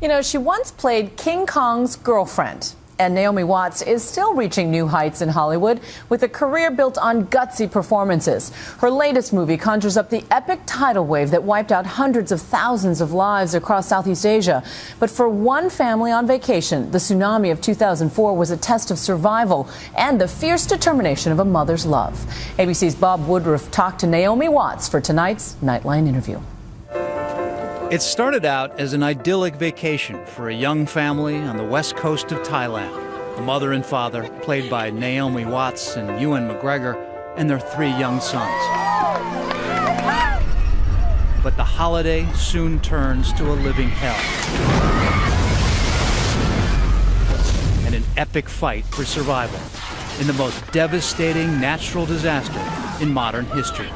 You know, she once played King Kong's girlfriend. And Naomi Watts is still reaching new heights in Hollywood with a career built on gutsy performances. Her latest movie conjures up the epic tidal wave that wiped out hundreds of thousands of lives across Southeast Asia. But for one family on vacation, the tsunami of 2004 was a test of survival and the fierce determination of a mother's love. ABC's Bob Woodruff talked to Naomi Watts for tonight's Nightline interview. It started out as an idyllic vacation for a young family on the west coast of Thailand. A mother and father, played by Naomi Watts and Ewan McGregor, and their 3 young sons. But the holiday soon turns to a living hell. And an epic fight for survival in the most devastating natural disaster in modern history.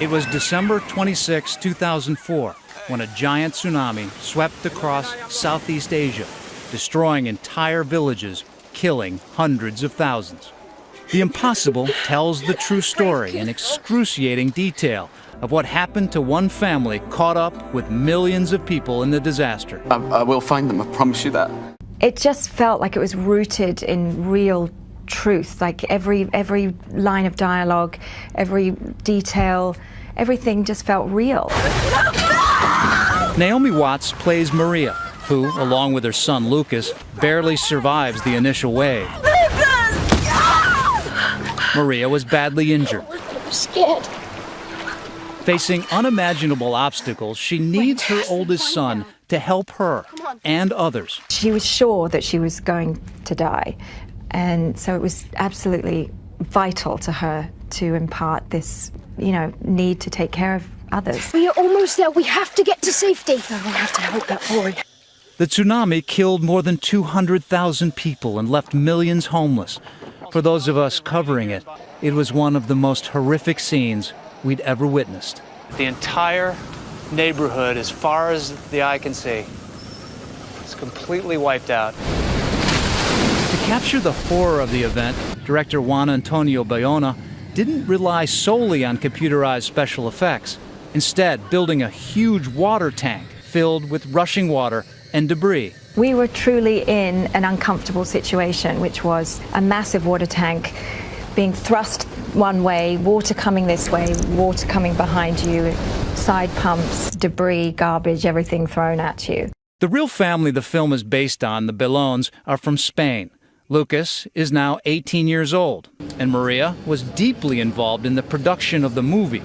It was December 26, 2004, when a giant tsunami swept across Southeast Asia, destroying entire villages, killing hundreds of thousands. The Impossible tells the true story in excruciating detail of what happened to one family caught up with millions of people in the disaster. I will find them, I promise you that. It just felt like it was rooted in real truth, like every line of dialogue, every detail, everything just felt real. Naomi Watts plays Maria, who, along with her son Lucas, barely survives the initial wave. Maria was badly injured. I'm scared. Facing unimaginable obstacles, she needs her oldest son to help her and others. She was sure that she was going to die. And so it was absolutely vital to her to impart this, need to take care of others. We are almost there. We have to get to safety. I will have to help that boy. The tsunami killed more than 200,000 people and left millions homeless. For those of us covering it, it was one of the most horrific scenes we'd ever witnessed. The entire neighborhood, as far as the eye can see, is completely wiped out. To capture the horror of the event, director Juan Antonio Bayona didn't rely solely on computerized special effects, instead building a huge water tank filled with rushing water and debris. We were truly in an uncomfortable situation, which was a massive water tank being thrust one way, water coming this way, water coming behind you, side pumps, debris, garbage, everything thrown at you. The real family the film is based on, the Belones, are from Spain. Lucas is now 18 years old, and Maria was deeply involved in the production of the movie.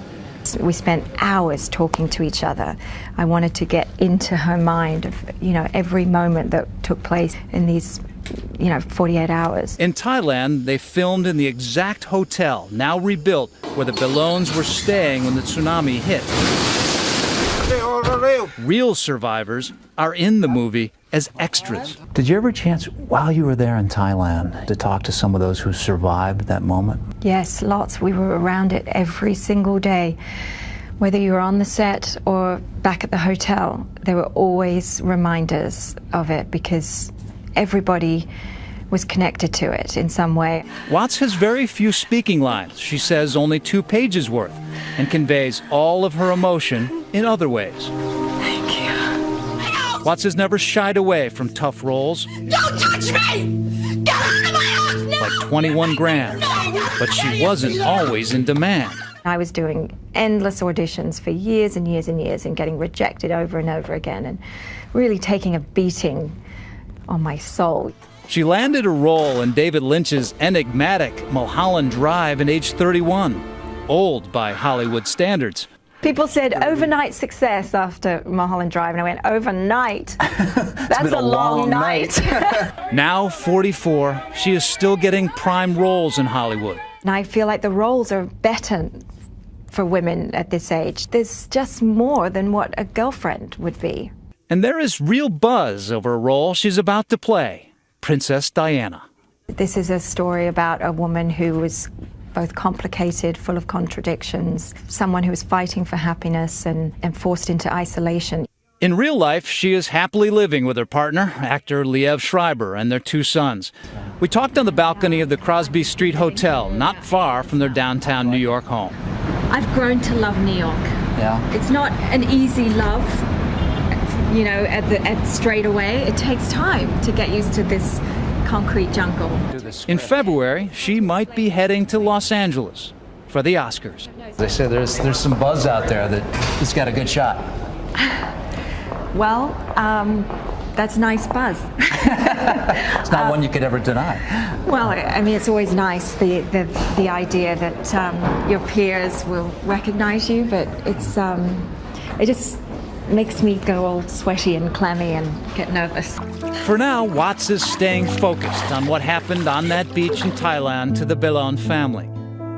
We spent hours talking to each other. I wanted to get into her mind of, every moment that took place in these, 48 hours. In Thailand, they filmed in the exact hotel, now rebuilt, where the Belones were staying when the tsunami hit. Real survivors are in the movie as extras. Did you ever chance, while you were there in Thailand, to talk to some of those who survived that moment? Yes, lots. We were around it every single day. Whether you were on the set or back at the hotel, there were always reminders of it because everybody was connected to it in some way. Watts has very few speaking lines. She says only 2 pages worth and conveys all of her emotion in other ways. Thank you. Watts has never shied away from tough roles. Don't touch me! Get out of my arms now! Like 21 Grand, but she wasn't always in demand. I was doing endless auditions for years and years and years and getting rejected over and over again and really taking a beating on my soul. She landed a role in David Lynch's enigmatic Mulholland Drive at age 31, old by Hollywood standards. People said overnight success after Mulholland Drive, and I went, overnight? That's a long night. Now 44, she is still getting prime roles in Hollywood. And I feel like the roles are better for women at this age. There's just more than what a girlfriend would be. And there is real buzz over a role she's about to play, Princess Diana. This is a story about a woman who was both complicated, full of contradictions, someone who was fighting for happiness and forced into isolation. In real life, she is happily living with her partner, actor Liev Schreiber, and their 2 sons. We talked on the balcony of the Crosby Street Hotel, not far from their downtown New York home. I've grown to love New York. Yeah. It's not an easy love, you know, at straight away. It takes time to get used to this concrete jungle. In February, she might be heading to Los Angeles for the Oscars. They say there's some buzz out there that he's got a good shot. Well, that's a nice buzz. It's not one you could ever deny. Well, I mean, it's always nice, the idea that your peers will recognize you, but it's it just makes me go all sweaty and clammy and get nervous. For now, Watts is staying focused on what happened on that beach in Thailand to the Billon family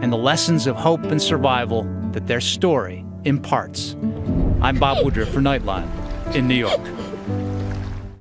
and the lessons of hope and survival that their story imparts. I'm Bob Woodruff for Nightline in New York.